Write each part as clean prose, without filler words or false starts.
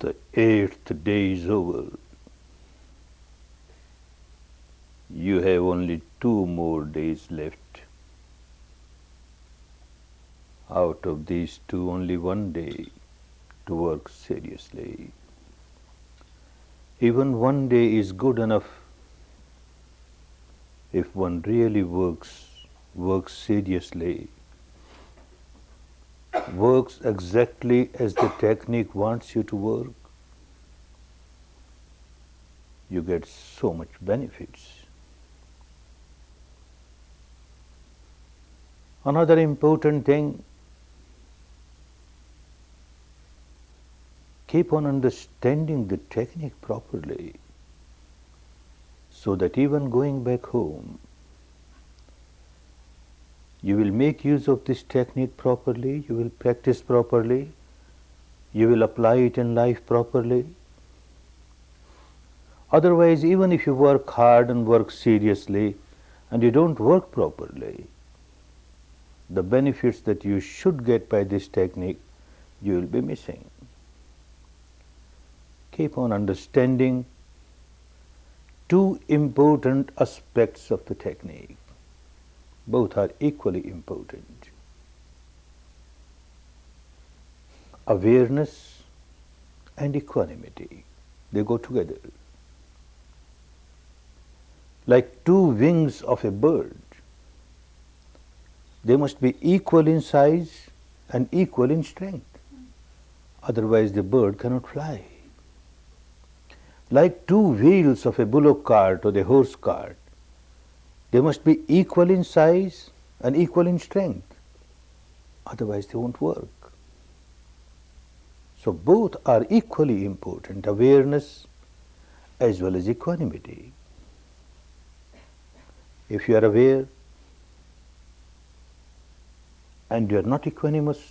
The 8th day is over. You have only 2 more days left. Out of these 2, only 1 day to work seriously. Even 1 day is good enough if one really works seriously, works exactly as the technique wants you to work. You get so much benefits. Another important thing, keep on understanding the technique properly, so that even going back home, you will make use of this technique properly, you will practice properly, you will apply it in life properly. Otherwise, even if you work hard and work seriously and you don't work properly, the benefits that you should get by this technique, you will be missing. Keep on understanding 2 important aspects of the technique. Both are equally important. Awareness and equanimity, they go together. Like 2 wings of a bird, they must be equal in size and equal in strength. Otherwise the bird cannot fly. Like 2 wheels of a bullock cart or the horse cart, they must be equal in size and equal in strength. Otherwise they won't work. So both are equally important, awareness as well as equanimity. If you are aware and you are not equanimous,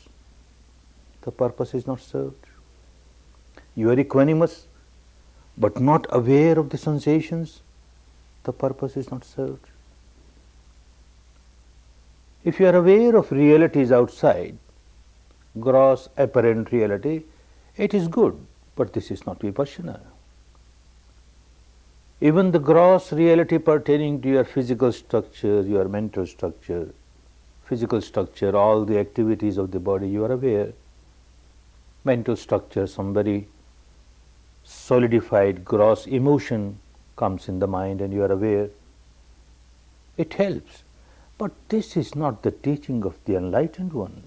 the purpose is not served. You are equanimous but not aware of the sensations, the purpose is not served. If you are aware of realities outside, gross apparent reality, it is good, but this is not Vipassana. Even the gross reality pertaining to your physical structure, your mental structure, physical structure, all the activities of the body, you are aware. Mental structure, some very solidified gross emotion comes in the mind and you are aware. It helps. But this is not the teaching of the enlightened one.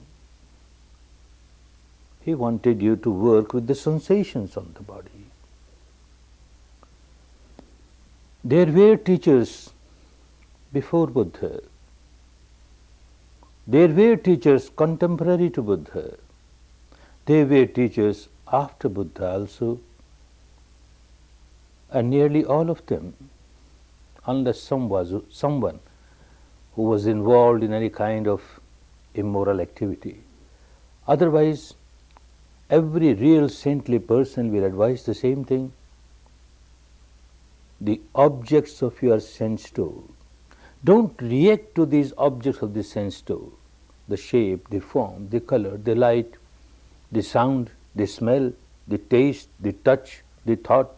He wanted you to work with the sensations on the body. There were teachers before Buddha. There were teachers contemporary to Buddha. There were teachers after Buddha also. And nearly all of them, unless someone who was involved in any kind of immoral activity. Otherwise, every real saintly person will advise the same thing. The objects of your sense store. Don't react to these objects of the sense store. The shape, the form, the color, the light, the sound, the smell, the taste, the touch, the thought.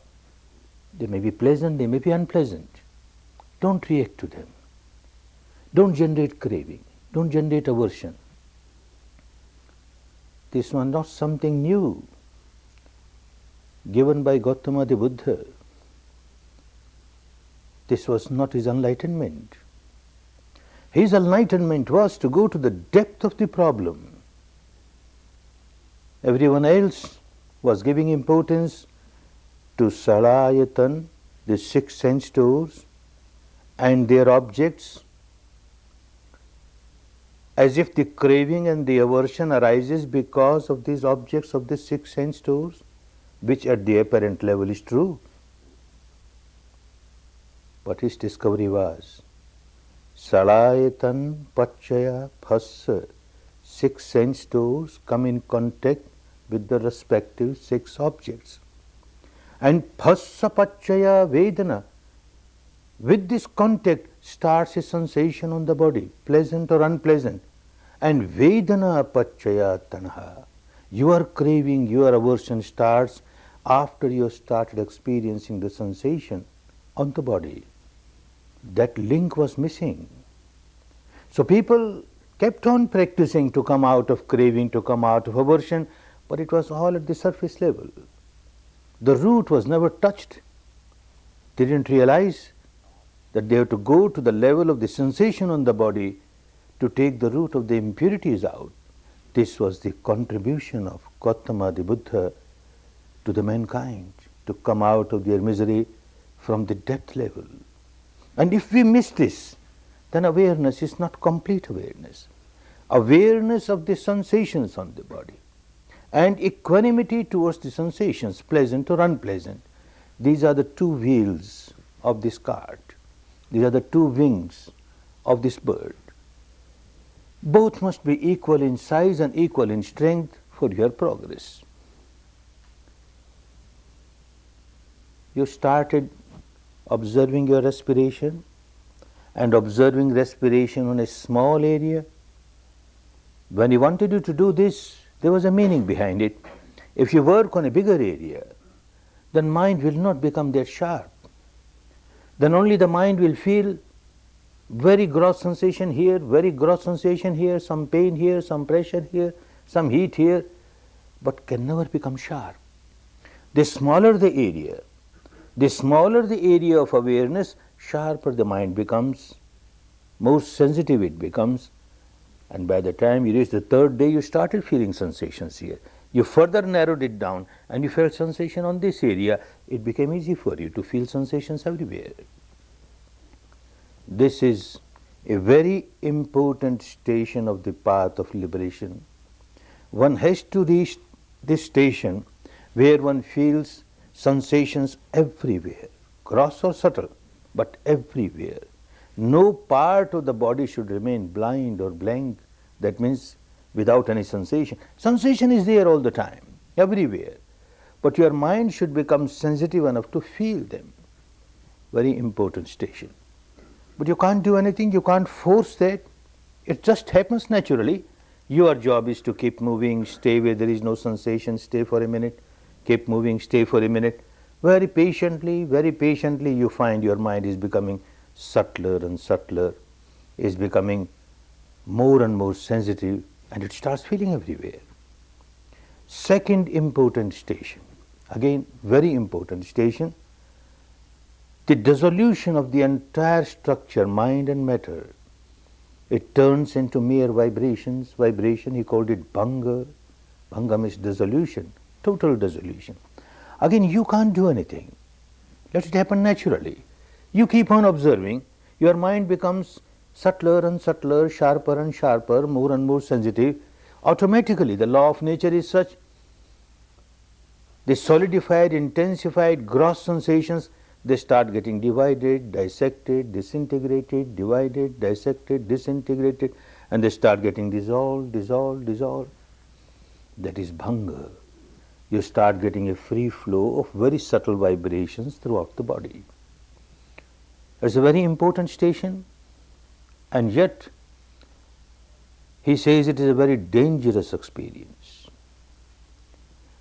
They may be pleasant, they may be unpleasant. Don't react to them. Don't generate craving. Don't generate aversion. This was not something new given by Gautama the Buddha. This was not his enlightenment. His enlightenment was to go to the depth of the problem. Everyone else was giving importance to salayatan, the 6 sense doors, and their objects, as if the craving and the aversion arises because of these objects of the 6 sense doors, which at the apparent level is true. But his discovery was salayatan pachaya phassa, 6 sense doors come in contact with the respective 6 objects. And phassa pachaya vedana, with this contact starts a sensation on the body, pleasant or unpleasant. And vedana pachaya tanha, your craving, your aversion starts after you started experiencing the sensation on the body. That link was missing. So people kept on practicing to come out of craving, to come out of aversion, but it was all at the surface level. The root was never touched. They didn't realize that they have to go to the level of the sensation on the body to take the root of the impurities out. This was the contribution of Gautama the Buddha to the mankind, to come out of their misery from the depth level. And if we miss this, then awareness is not complete awareness. Awareness of the sensations on the body and equanimity towards the sensations, pleasant or unpleasant. These are the two wheels of this cart. These are the two wings of this bird. Both must be equal in size and equal in strength for your progress. You started observing your respiration and observing respiration on a small area. When he wanted you to do this, there was a meaning behind it. If you work on a bigger area, then mind will not become that sharp. Then only the mind will feel very gross sensation here, very gross sensation here, some pain here, some pressure here, some heat here, but can never become sharp. The smaller the area of awareness, sharper the mind becomes, more sensitive it becomes, and by the time you reach the third day, you started feeling sensations here. You further narrowed it down and you felt sensation on this area. It became easy for you to feel sensations everywhere. This is a very important station of the path of liberation. One has to reach this station where one feels sensations everywhere, gross or subtle, but everywhere. No part of the body should remain blind or blank. That means without any sensation. Sensation is there all the time, everywhere. But your mind should become sensitive enough to feel them. Very important station. But you can't do anything, you can't force that. It just happens naturally. Your job is to keep moving, stay where there is no sensation, stay for a minute, keep moving, stay for a minute. Very patiently you find your mind is becoming subtler and subtler, is becoming more and more sensitive, and it starts feeling everywhere. Second important station, again very important station, the dissolution of the entire structure, mind and matter. It turns into mere vibrations. Vibration, he called it bhanga. Bhanga means dissolution, total dissolution. Again, you can't do anything. Let it happen naturally. You keep on observing, your mind becomes subtler and subtler, sharper and sharper, more and more sensitive. Automatically, the law of nature is such, the solidified, intensified, gross sensations, they start getting divided, dissected, disintegrated, divided, dissected, disintegrated, and they start getting dissolved, dissolved, dissolved. That is bhanga. You start getting a free flow of very subtle vibrations throughout the body. It's a very important station, and yet he says it is a very dangerous experience.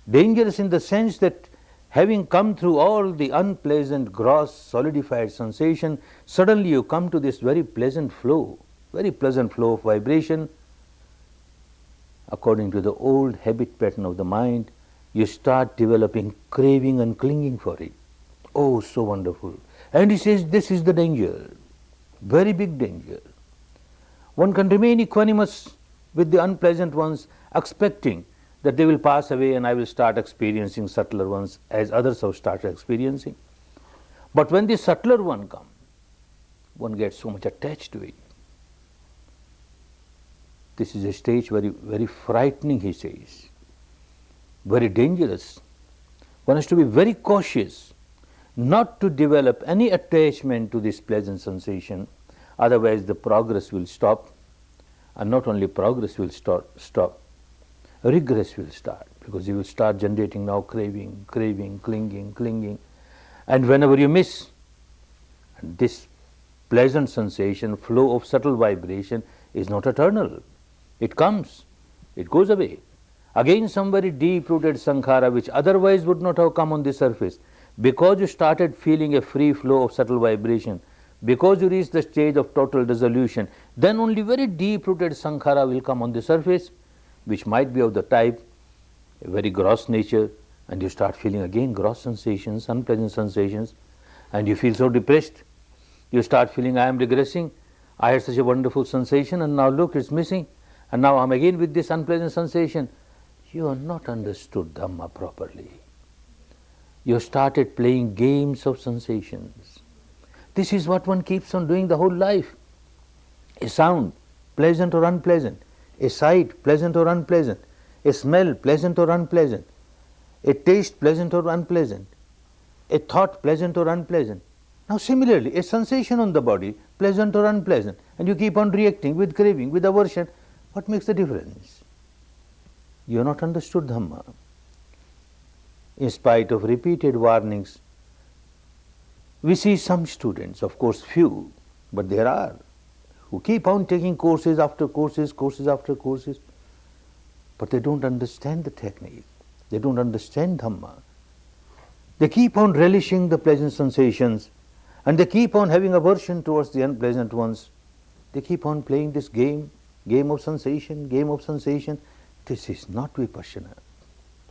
Dangerous in the sense that having come through all the unpleasant, gross, solidified sensation, suddenly you come to this very pleasant flow of vibration. According to the old habit pattern of the mind, you start developing craving and clinging for it. Oh, so wonderful. And he says this is the danger, very big danger. One can remain equanimous with the unpleasant ones, expecting that they will pass away and I will start experiencing subtler ones as others have started experiencing. But when the subtler one comes, one gets so much attached to it. This is a stage very, very frightening, he says, very dangerous. One has to be very cautious not to develop any attachment to this pleasant sensation, otherwise the progress will stop, and not only progress will stop, regress will start, because you will start generating now craving, clinging, and whenever you miss this pleasant sensation, flow of subtle vibration is not eternal. It comes, it goes away. Again some very deep-rooted sankhara which otherwise would not have come on the surface. Because you started feeling a free flow of subtle vibration, because you reached the stage of total dissolution, then only very deep-rooted sankhara will come on the surface, which might be of the type, a very gross nature, and you start feeling again gross sensations, unpleasant sensations, and you feel so depressed. You start feeling, I am regressing, I had such a wonderful sensation and now look, it's missing, and now I am again with this unpleasant sensation. You have not understood Dhamma properly. You started playing games of sensations. This is what one keeps on doing the whole life. A sound, pleasant or unpleasant, a sight, pleasant or unpleasant, a smell, pleasant or unpleasant, a taste, pleasant or unpleasant, a thought, pleasant or unpleasant. Now similarly, a sensation on the body, pleasant or unpleasant, and you keep on reacting with craving, with aversion. What makes the difference? You have not understood Dhamma. In spite of repeated warnings, we see some students, of course few, but there are, who keep on taking courses after courses, courses after courses, but they don't understand the technique. They don't understand Dhamma. They keep on relishing the pleasant sensations, and they keep on having aversion towards the unpleasant ones. They keep on playing this game, game of sensation, game of sensation. This is not Vipassana,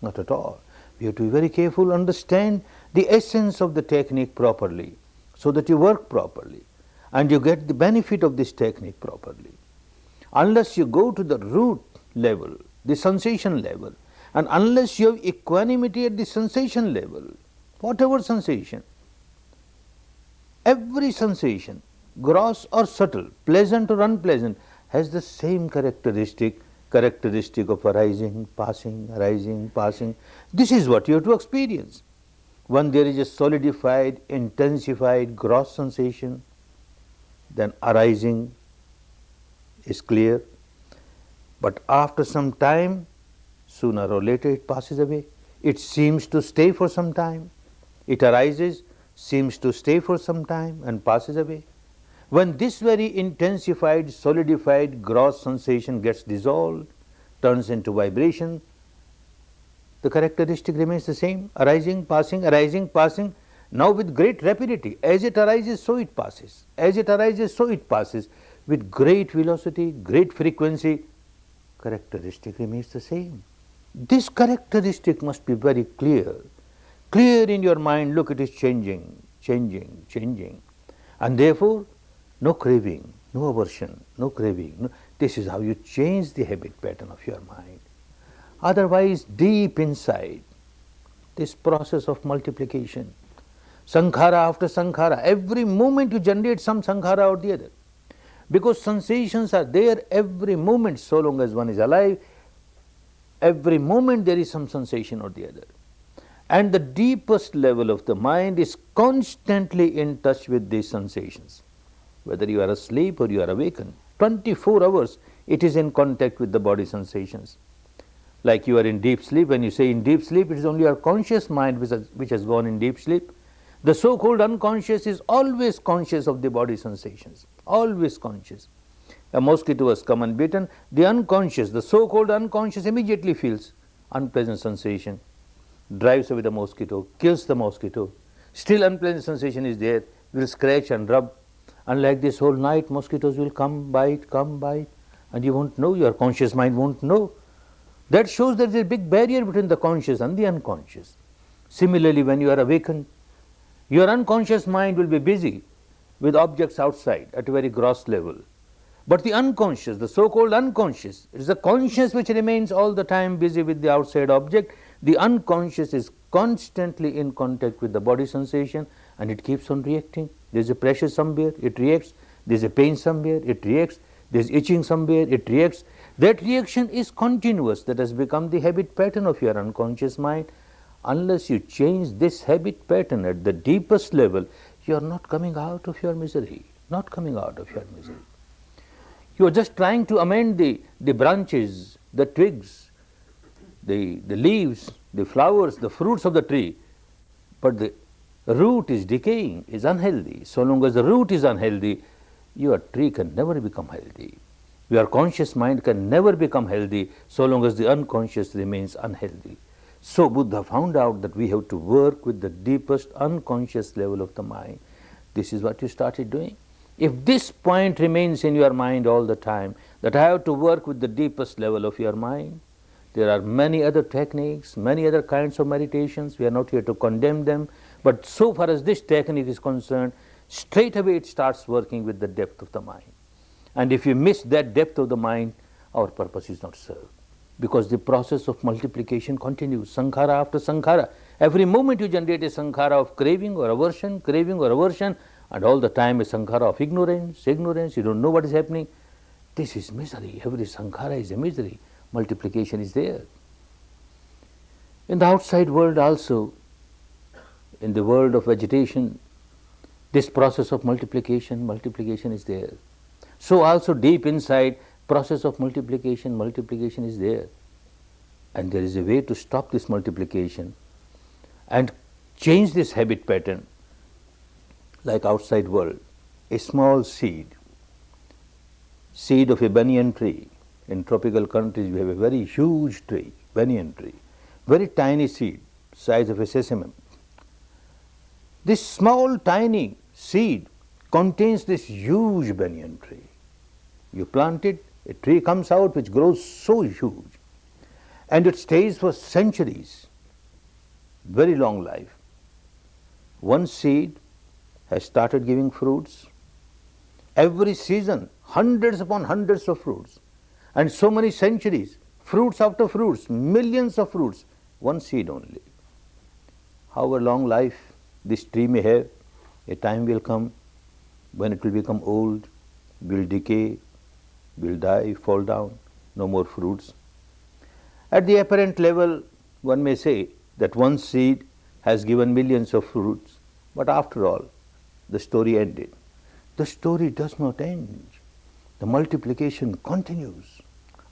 not at all. We have to be very careful, understand the essence of the technique properly, so that you work properly, and you get the benefit of this technique properly. Unless you go to the root level, the sensation level, and unless you have equanimity at the sensation level, whatever sensation, every sensation, gross or subtle, pleasant or unpleasant, has the same characteristic of arising, passing. This is what you have to experience. When there is a solidified, intensified, gross sensation, then arising is clear. But after some time, sooner or later it passes away. It seems to stay for some time. It arises, seems to stay for some time and passes away. When this very intensified, solidified, gross sensation gets dissolved, turns into vibration, the characteristic remains the same, arising, passing, now with great rapidity. As it arises, so it passes. As it arises, so it passes. With great velocity, great frequency, characteristic remains the same. This characteristic must be very clear. Clear in your mind, look, it is changing. And therefore, no craving, no aversion, no craving. No. This is how you change the habit pattern of your mind. Otherwise, deep inside, this process of multiplication, sankhara after sankhara, every moment you generate some sankhara or the other. Because sensations are there every moment, so long as one is alive, every moment there is some sensation or the other. And the deepest level of the mind is constantly in touch with these sensations. Whether you are asleep or you are awakened, 24 hours it is in contact with the body sensations. Like you are in deep sleep, when you say in deep sleep, it is only your conscious mind which has gone in deep sleep. The so-called unconscious is always conscious of the body sensations, always conscious. A mosquito has come and bitten, the unconscious, the so-called unconscious immediately feels unpleasant sensation, drives away the mosquito, kills the mosquito. Still unpleasant sensation is there, will scratch and rub, and like this whole night mosquitoes will come, bite, and you won't know, your conscious mind won't know. That shows there is a big barrier between the conscious and the unconscious. Similarly, when you are awakened, your unconscious mind will be busy with objects outside at a very gross level. But the unconscious, the so-called unconscious, it is the conscious which remains all the time busy with the outside object. The unconscious is constantly in contact with the body sensation, and it keeps on reacting. There is a pressure somewhere, it reacts. There is a pain somewhere, it reacts. There is itching somewhere, it reacts. That reaction is continuous. That has become the habit pattern of your unconscious mind. Unless you change this habit pattern at the deepest level, you are not coming out of your misery, not coming out of your misery. You are just trying to amend the branches, the twigs, the leaves, the flowers, the fruits of the tree, but the root is decaying, is unhealthy. So long as the root is unhealthy, your tree can never become healthy. Your conscious mind can never become healthy so long as the unconscious remains unhealthy. So Buddha found out that we have to work with the deepest unconscious level of the mind. This is what you started doing. If this point remains in your mind all the time, that I have to work with the deepest level of your mind, there are many other techniques, many other kinds of meditations. We are not here to condemn them. But so far as this technique is concerned, straight away it starts working with the depth of the mind. And if you miss that depth of the mind, our purpose is not served. Because the process of multiplication continues, sankhara after sankhara. Every moment you generate a sankhara of craving or aversion, and all the time a sankhara of ignorance, you don't know what is happening. This is misery. Every sankhara is a misery. Multiplication is there. In the outside world also, in the world of vegetation, this process of multiplication is there. So also deep inside, process of multiplication is there. And there is a way to stop this multiplication and change this habit pattern. Like outside world, a small seed of a banyan tree. In tropical countries we have a very huge tree, banyan tree, very tiny seed, size of a sesame. This small tiny seed contains this huge banyan tree. You plant it, a tree comes out which grows so huge, and it stays for centuries, very long life. One seed has started giving fruits. Every season, hundreds upon hundreds of fruits. And so many centuries, fruits after fruits, millions of fruits, one seed only. However long life this tree may have, a time will come when it will become old, will decay, will die, fall down, no more fruits. At the apparent level, one may say that one seed has given millions of fruits, but after all, the story ended. The story does not end. The multiplication continues.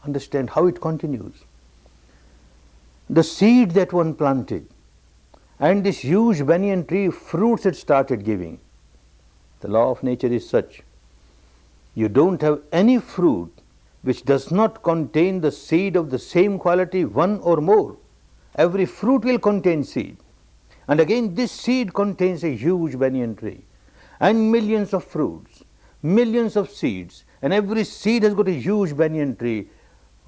Understand how it continues. The seed that one planted and this huge banyan tree, fruits it started giving. The law of nature is such. You don't have any fruit which does not contain the seed of the same quality, one or more. Every fruit will contain seed. And again this seed contains a huge banyan tree and millions of fruits, millions of seeds, and every seed has got a huge banyan tree.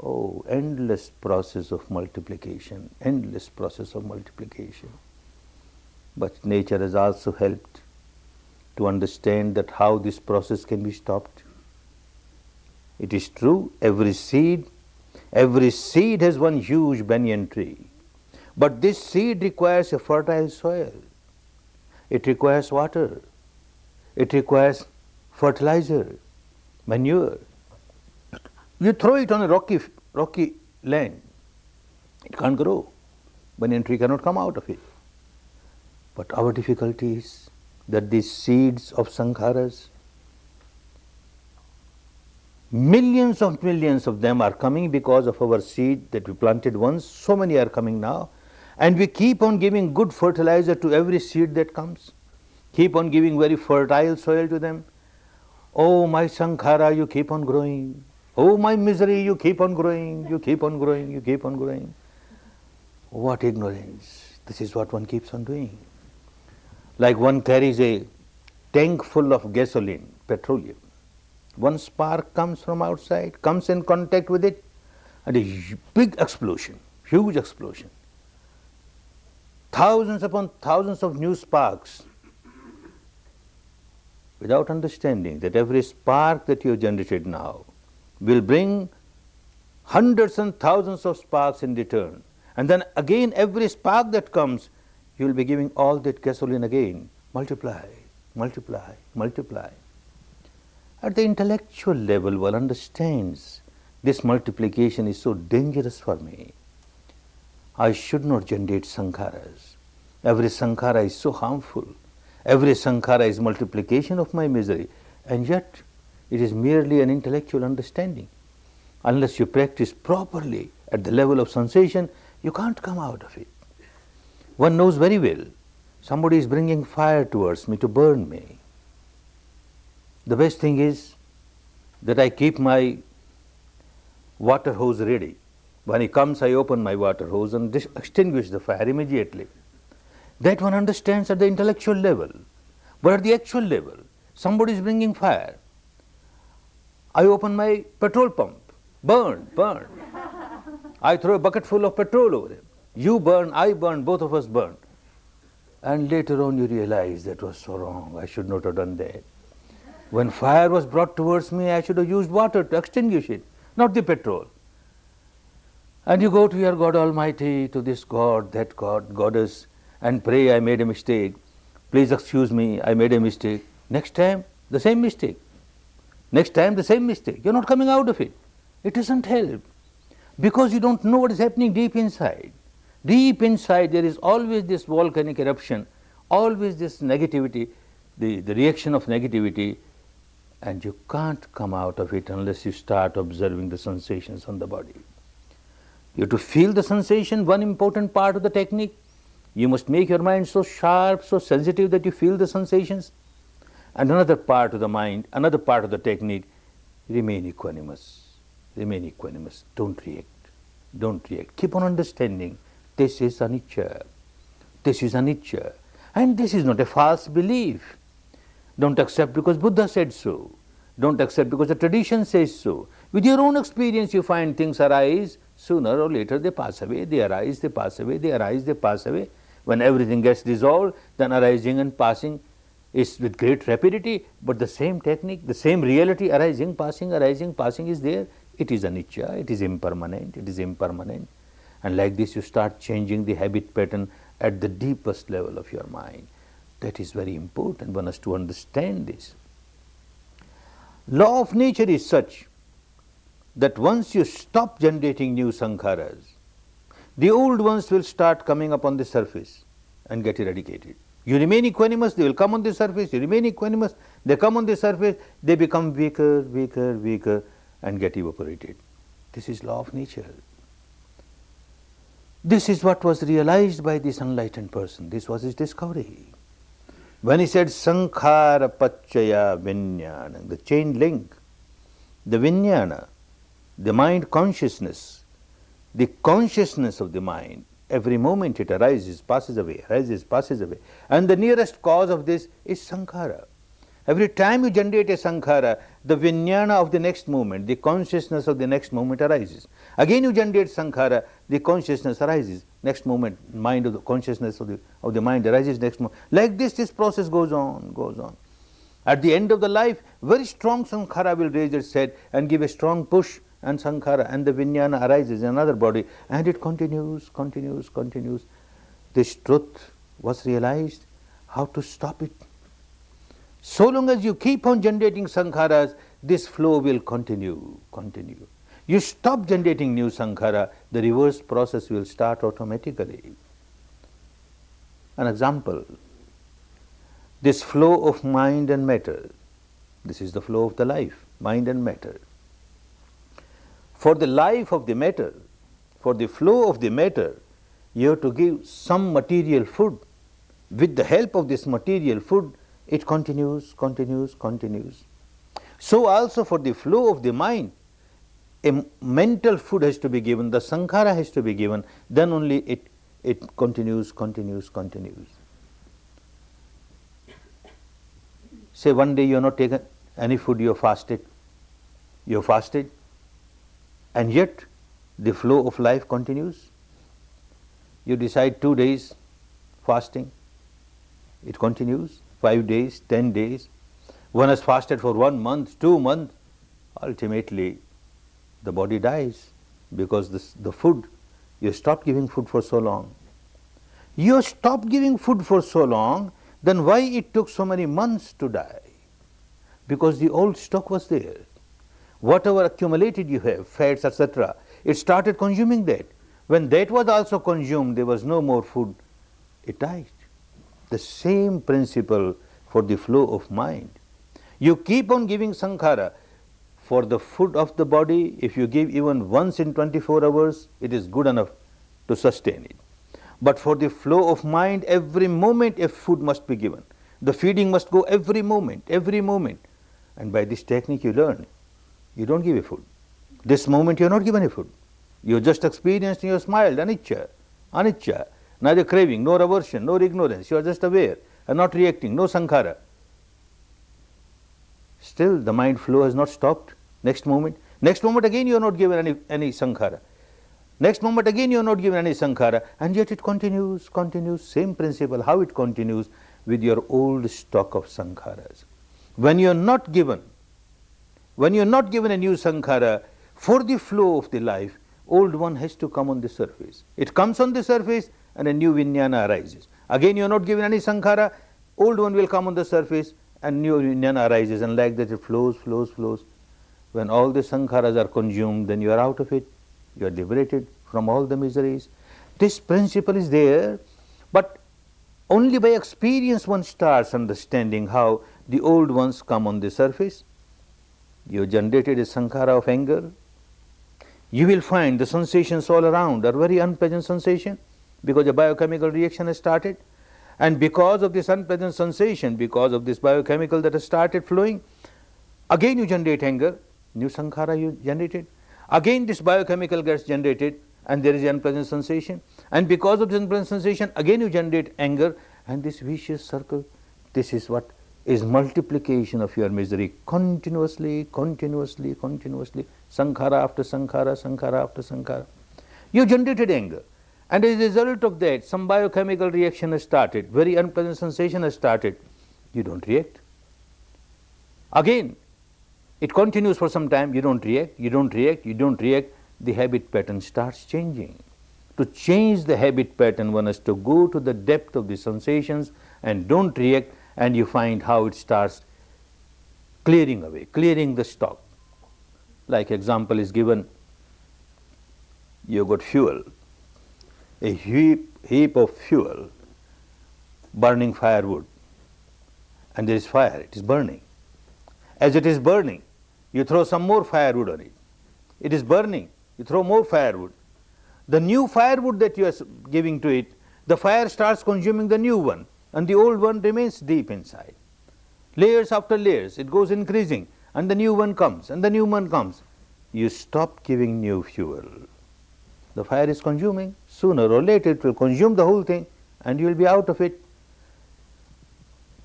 Oh, endless process of multiplication, endless process of multiplication. But nature has also helped to understand that how this process can be stopped. It is true, every seed has one huge banyan tree. But this seed requires a fertile soil. It requires water. It requires fertilizer, manure. You throw it on a rocky land, it can't grow. Banyan tree cannot come out of it. But our difficulty is that these seeds of sankharas, millions of them are coming because of our seed that we planted once. So many are coming now. And we keep on giving good fertilizer to every seed that comes. Keep on giving very fertile soil to them. Oh, my sankhara, you keep on growing. Oh, my misery, you keep on growing, you keep on growing, you keep on growing. What ignorance. This is what one keeps on doing. Like one carries a tank full of gasoline, petroleum. One spark comes from outside, comes in contact with it, and a big explosion, huge explosion. Thousands upon thousands of new sparks, without understanding that every spark that you have generated now will bring hundreds and thousands of sparks in return. And then again every spark that comes, you will be giving all that gasoline again. Multiply, multiply, multiply. At the intellectual level, one understands this multiplication is so dangerous for me. I should not generate sankharas. Every sankhara is so harmful. Every sankhara is multiplication of my misery. And yet, it is merely an intellectual understanding. Unless you practice properly at the level of sensation, you can't come out of it. One knows very well, somebody is bringing fire towards me to burn me. The best thing is that I keep my water hose ready. When he comes, I open my water hose and extinguish the fire immediately. That one understands at the intellectual level. But at the actual level, somebody is bringing fire. I open my petrol pump. Burn, burn. I throw a bucket full of petrol over him. You burn, I burn, both of us burn. And later on you realize that was so wrong. I should not have done that. When fire was brought towards me, I should have used water to extinguish it, not the petrol. And you go to your God Almighty, to this God, that God, Goddess, and pray, I made a mistake. Please excuse me, I made a mistake. Next time, the same mistake. Next time, the same mistake. You're not coming out of it. It doesn't help. Because you don't know what is happening deep inside. Deep inside, there is always this volcanic eruption, always this negativity, the reaction of negativity, and you can't come out of it unless you start observing the sensations on the body. You have to feel the sensation, one important part of the technique. You must make your mind so sharp, so sensitive that you feel the sensations. And another part of the mind, another part of the technique, remain equanimous. Remain equanimous. Don't react. Don't react. Keep on understanding. This is anicca. This is anicca. And this is not a false belief. Don't accept because Buddha said so. Don't accept because the tradition says so. With your own experience, you find things arise. Sooner or later they pass away, they arise, they pass away, they arise, they pass away. When everything gets dissolved, then arising and passing is with great rapidity, but the same technique, the same reality, arising, passing is there. It is anicca, it is impermanent, it is impermanent. And like this you start changing the habit pattern at the deepest level of your mind. That is very important, one has to understand this. Law of nature is such that once you stop generating new sankharas, the old ones will start coming up on the surface and get eradicated. You remain equanimous, they will come on the surface, you remain equanimous, they come on the surface, they become weaker, weaker, weaker and get evaporated. This is law of nature. This is what was realized by this enlightened person. This was his discovery. When he said sankhara pachaya vinyana, the chain link, the vinyana, the mind consciousness, the consciousness of the mind, every moment it arises, passes away, arises, passes away. And the nearest cause of this is sankhara. Every time you generate a sankhara, the vijnana of the next moment, the consciousness of the next moment arises. Again you generate sankhara, the consciousness arises. Next moment, mind of the consciousness of the mind arises next moment. Like this process goes on, goes on. At the end of the life, very strong sankhara will raise its head and give a strong push, and sankhara and the vijnana arises in another body, and it continues, continues, continues. This truth was realized, how to stop it. So long as you keep on generating sankharas, this flow will continue, continue. You stop generating new sankhara, the reverse process will start automatically. An example, this flow of mind and matter, this is the flow of the life, mind and matter. For the life of the matter, for the flow of the matter, you have to give some material food. With the help of this material food, it continues, continues, continues. So also for the flow of the mind, a mental food has to be given, the sankhara has to be given, then only it continues, continues, continues. Say one day you have not taken any food, you have fasted, and yet the flow of life continues. You decide 2 days fasting, it continues, 5 days, 10 days. One has fasted for 1 month, 2 months. Ultimately, the body dies because the food, you stop giving food for so long. You stop giving food for so long, then why it took so many months to die? Because the old stock was there. Whatever accumulated you have, fats, etc., it started consuming that. When that was also consumed, there was no more food, it died. The same principle for the flow of mind. You keep on giving sankhara. For the food of the body, if you give even once in 24 hours, it is good enough to sustain it. But for the flow of mind, every moment a food must be given. The feeding must go every moment, every moment. And by this technique you learn, you don't give a food. This moment you are not given any food. You just experienced and you smiled, anicca, anicca. Neither craving, nor aversion, nor ignorance. You are just aware and not reacting, no sankhara. Still the mind flow has not stopped. Next moment again you are not given any sankhara. Next moment again you are not given any sankhara, and yet it continues, same principle. How it continues? With your old stock of sankharas. When you are not given a new sankhara for the flow of the life, old one has to come on the surface. It comes on the surface and a new vijnana arises. Again you are not given any sankhara, old one will come on the surface and new vijnana arises, and like that it flows. When all the sankharas are consumed, then you are out of it. You are liberated from all the miseries. This principle is there, but only by experience one starts understanding how the old ones come on the surface. You generated a sankhara of anger. You will find the sensations all around are very unpleasant sensations because a biochemical reaction has started. And because of this unpleasant sensation, because of this biochemical that has started flowing, again you generate anger, new sankhara you generated. Again this biochemical gets generated and there is an unpleasant sensation. And because of this unpleasant sensation, again you generate anger, and this vicious circle, this is what is multiplication of your misery continuously, sankhara after sankhara. You generated anger, and as a result of that, some biochemical reaction has started, very unpleasant sensation has started. You don't react. Again, it continues for some time, you don't react. The habit pattern starts changing. To change the habit pattern, one has to go to the depth of the sensations and don't react, and you find how it starts clearing away, clearing the stock. Like example is given, you got fuel, a heap of fuel, burning firewood, and there is fire, it is burning. As it is burning, you throw some more firewood on it. It is burning, you throw more firewood. The new firewood that you are giving to it, the fire starts consuming the new one, and the old one remains deep inside. Layers after layers, it goes increasing, and the new one comes, and the new one comes. You stop giving new fuel. The fire is consuming. Sooner or later it will consume the whole thing, and you will be out of it.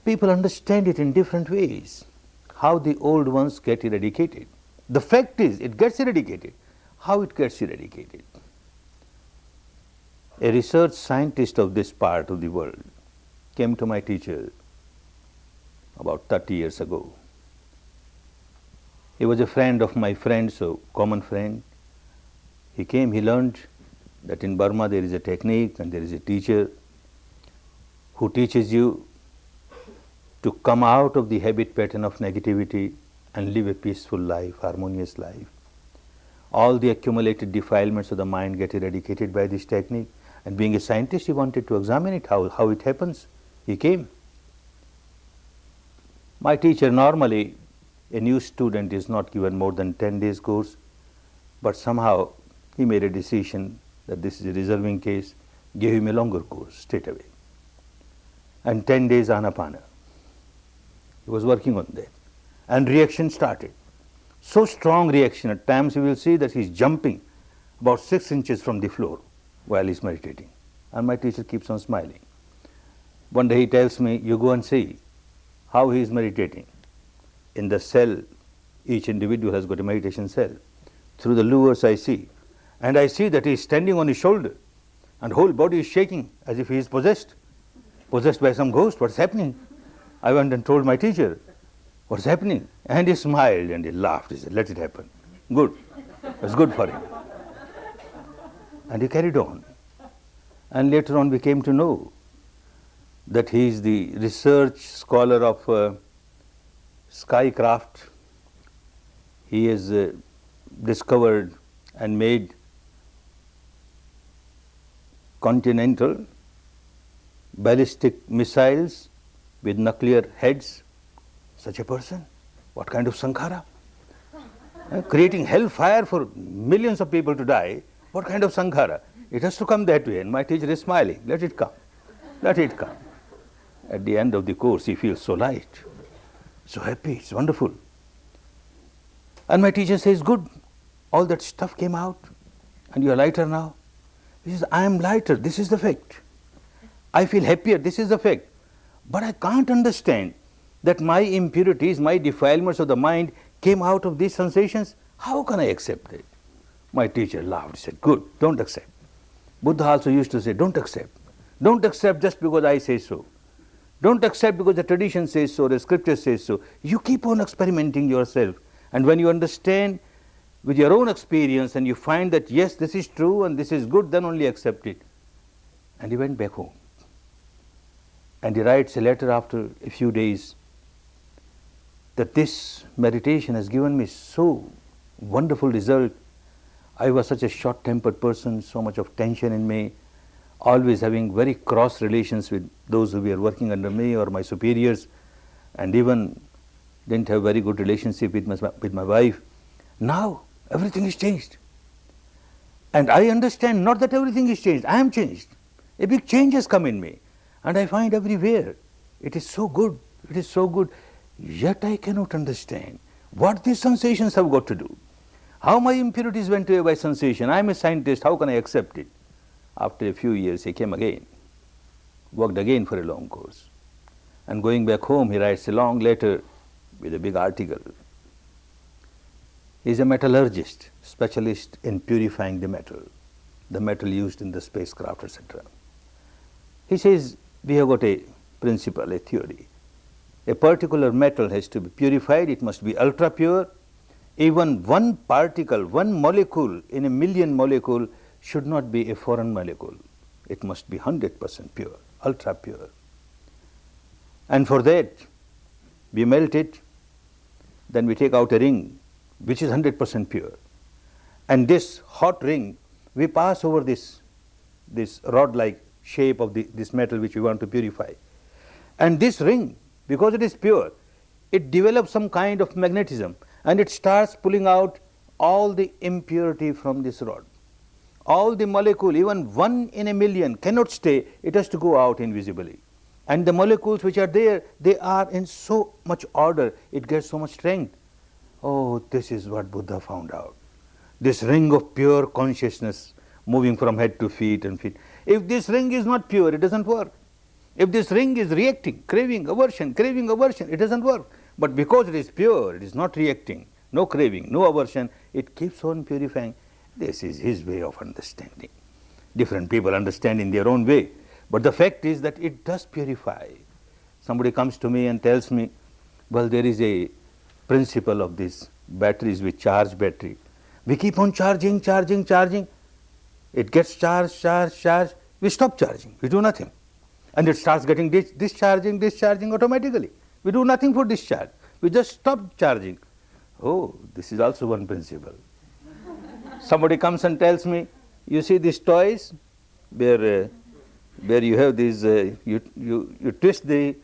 People understand it in different ways, how the old ones get eradicated. The fact is, it gets eradicated. How it gets eradicated? A research scientist of this part of the world came to my teacher about 30 years ago. He was a friend of my friend, so common friend. He came, he learned that in Burma there is a technique and there is a teacher who teaches you to come out of the habit pattern of negativity and live a peaceful life, harmonious life. All the accumulated defilements of the mind get eradicated by this technique. And being a scientist, he wanted to examine it, how it happens. He came. My teacher, normally a new student is not given more than 10 days course, but somehow he made a decision that this is a reserving case, gave him a longer course straight away. And 10 days anapana. He was working on that. And reaction started. So strong reaction, at times you will see that he is jumping about 6 inches from the floor while he is meditating. And my teacher keeps on smiling. One day he tells me, you go and see how he is meditating. In the cell, each individual has got a meditation cell. Through the louvers I see. And I see that he is standing on his shoulder and whole body is shaking as if he is possessed by some ghost. What's happening? I went and told my teacher, what's happening? And he smiled and he laughed. He said, let it happen. Good. It's good for him. And he carried on. And later on we came to know that he is the research scholar of skycraft. He has discovered and made continental ballistic missiles with nuclear heads. Such a person, what kind of sankhara? Creating hellfire for millions of people to die, what kind of sankhara? It has to come that way. And my teacher is smiling, let it come, let it come. At the end of the course he feels so light, so happy, it's wonderful. And my teacher says, good, all that stuff came out and you are lighter now. He says, I am lighter, this is the fact. I feel happier, this is the fact. But I can't understand that my impurities, my defilements of the mind came out of these sensations. How can I accept it? My teacher laughed, said, good, don't accept. Buddha also used to say, don't accept. Don't accept just because I say so. Don't accept because the tradition says so, the scripture says so. You keep on experimenting yourself. And when you understand with your own experience and you find that yes, this is true and this is good, then only accept it. And he went back home. And he writes a letter after a few days that this meditation has given me so wonderful result. I was such a short-tempered person, so much of tension in me, always having very cross relations with those who were working under me or my superiors, and even didn't have very good relationship with my wife. Now everything is changed. And I understand not that everything is changed, I am changed. A big change has come in me. And I find everywhere, it is so good, it is so good. Yet I cannot understand what these sensations have got to do. How my impurities went away by sensation. I am a scientist, how can I accept it? After a few years he came again, worked again for a long course. And going back home he writes a long letter with a big article. He is a metallurgist, specialist in purifying the metal used in the spacecraft, etc. He says, we have got a principle, a theory. A particular metal has to be purified, it must be ultra pure. Even one particle, one molecule in a million molecule should not be a foreign molecule. It must be 100% pure, ultra pure. And for that, we melt it, then we take out a ring which is 100% pure. And this hot ring, we pass over this rod-like shape of this metal which we want to purify. And this ring, because it is pure, it develops some kind of magnetism and it starts pulling out all the impurity from this rod. All the molecule, even one in a million cannot stay, it has to go out invisibly. And the molecules which are there, they are in so much order, it gets so much strength. Oh, this is what Buddha found out. This ring of pure consciousness moving from head to feet and feet. If this ring is not pure, it doesn't work. If this ring is reacting, craving, aversion, it doesn't work. But because it is pure, it is not reacting, no craving, no aversion, it keeps on purifying. This is his way of understanding. Different people understand in their own way. But the fact is that it does purify. Somebody comes to me and tells me, well, there is a principle of these batteries with charged battery. We keep on charging. It gets charged. We stop charging. We do nothing. And it starts getting discharging automatically. We do nothing for discharge. We just stop charging. Oh, this is also one principle. Somebody comes and tells me, you see these toys where you have these, you twist the,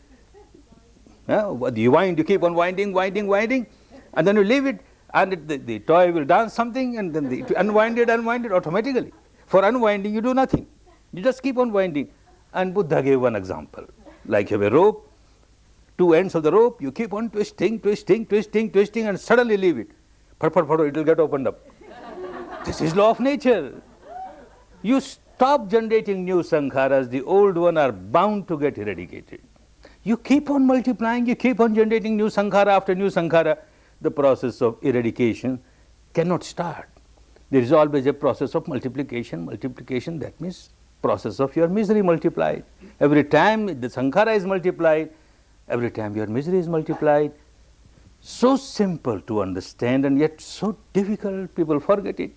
you wind, you keep on winding, and then you leave it, and the toy will dance something, and then unwind it automatically. For unwinding, you do nothing. You just keep on winding. And Buddha gave one example. Like you have a rope, two ends of the rope, you keep on twisting, and suddenly leave it. It will get opened up. This is law of nature. You stop generating new sankharas, the old ones are bound to get eradicated. You keep on multiplying, you keep on generating new sankhara after new sankhara, the process of eradication cannot start. There is always a process of multiplication, that means process of your misery multiplied. Every time the sankhara is multiplied, every time your misery is multiplied. So simple to understand and yet so difficult, people forget it.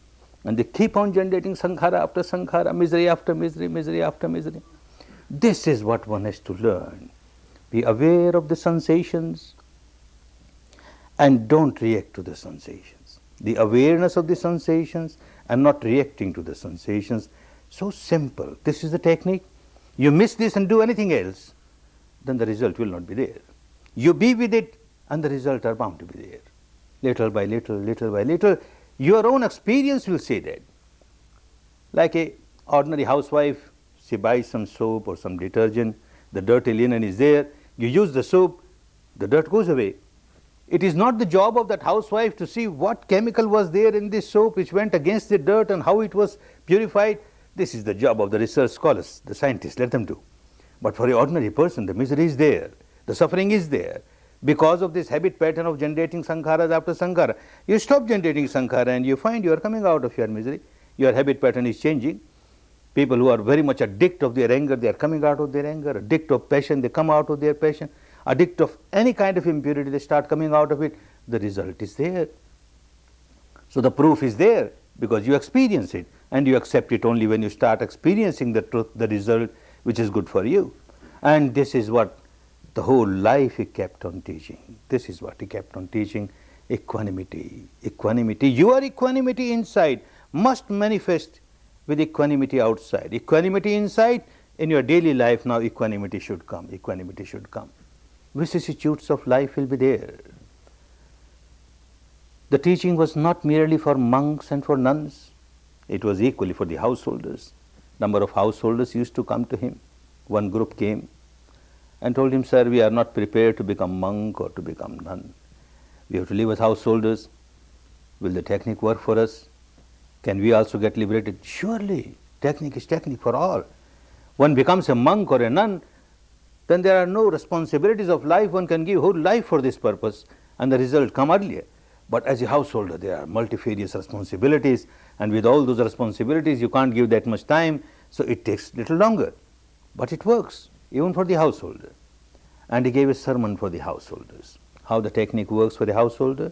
And they keep on generating sankhara after sankhara, misery after misery. This is what one has to learn. Be aware of the sensations and don't react to the sensations. The awareness of the sensations and not reacting to the sensations. So simple. This is the technique. You miss this and do anything else, then the result will not be there. You be with it and the result are bound to be there. Little by little, your own experience will say that. Like a ordinary housewife, she buys some soap or some detergent, the dirty linen is there, you use the soap, the dirt goes away. It is not the job of that housewife to see what chemical was there in this soap which went against the dirt and how it was purified. This is the job of the research scholars, the scientists, let them do. But for the ordinary person, the misery is there, the suffering is there. Because of this habit pattern of generating sankharas after sankhara, you stop generating sankhara and you find you are coming out of your misery. Your habit pattern is changing. People who are very much addict of their anger, they are coming out of their anger. Addict of passion, they come out of their passion. Addict of any kind of impurity, they start coming out of it. The result is there. So the proof is there because you experience it, and you accept it only when you start experiencing the truth, the result which is good for you. And this is what the whole life he kept on teaching. This is what he kept on teaching. Equanimity. Equanimity. Your equanimity inside must manifest with equanimity outside. Equanimity inside, in your daily life now equanimity should come. Equanimity should come. Vicissitudes of life will be there. The teaching was not merely for monks and for nuns. It was equally for the householders. Number of householders used to come to him. One group came and told him, "Sir, we are not prepared to become monk or to become nun. We have to live as householders. Will the technique work for us? Can we also get liberated?" Surely, technique is technique for all. One becomes a monk or a nun, then there are no responsibilities of life. One can give whole life for this purpose and the result come earlier. But as a householder, there are multifarious responsibilities, and with all those responsibilities, you can't give that much time, so it takes little longer. But it works, even for the householder. And he gave a sermon for the householders. How the technique works for the householder?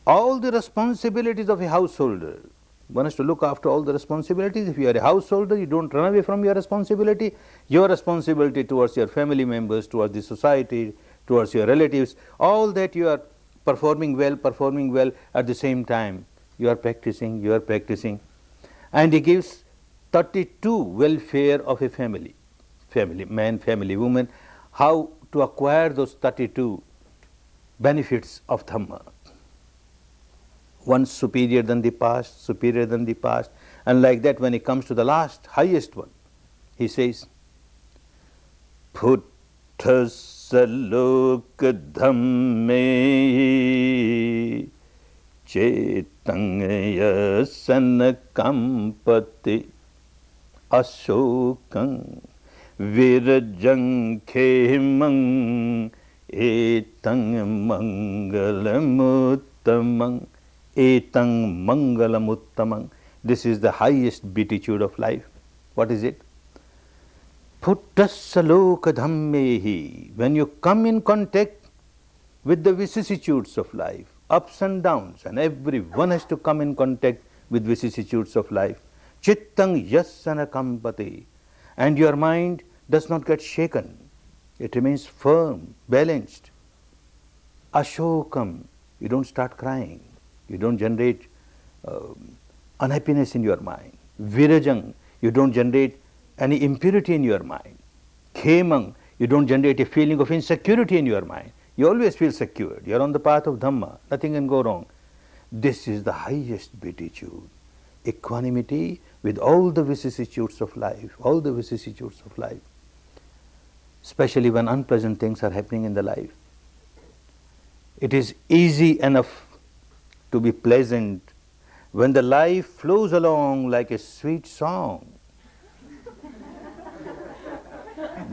All the responsibilities of a householder. One has to look after all the responsibilities. If you are a householder, you don't run away from your responsibility. Your responsibility towards your family members, towards the society, towards your relatives, all that you are performing well, at the same time you are practicing. And he gives 32 welfare of a family man, family woman, how to acquire those 32 benefits of Dhamma. One superior than the past, and like that when he comes to the last, highest one, he says, Putthasalok dhamme cetang yasana kampati asokang virajang khemang etang mangalamuttamang etang mangalamuttamang. This is the highest beatitude of life. What is it? Putthasalok dhammehi. When you come in contact with the vicissitudes of life, ups and downs, and everyone has to come in contact with vicissitudes of life. Chittang yasana kampati. And your mind does not get shaken. It remains firm, balanced. Ashokam. You don't start crying. You don't generate unhappiness in your mind. Virajang. You don't generate any impurity in your mind. Khemang. You don't generate a feeling of insecurity in your mind. You always feel secured. You are on the path of Dhamma. Nothing can go wrong. This is the highest beatitude. Equanimity with all the vicissitudes of life. All the vicissitudes of life. Especially when unpleasant things are happening in the life. It is easy enough to be pleasant when the life flows along like a sweet song.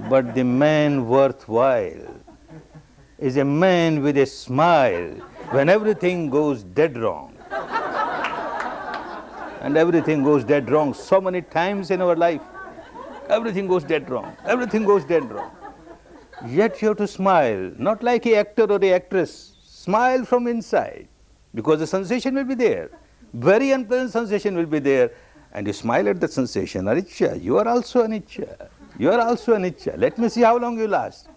But the man worthwhile is a man with a smile when everything goes dead wrong. And everything goes dead wrong so many times in our life. Everything goes dead wrong. Everything goes dead wrong. Yet you have to smile, not like an actor or an actress. Smile from inside, because the sensation will be there. Very unpleasant sensation will be there. And you smile at the sensation. Anicca, you are also anicca. You are also anicca. Let me see how long you last.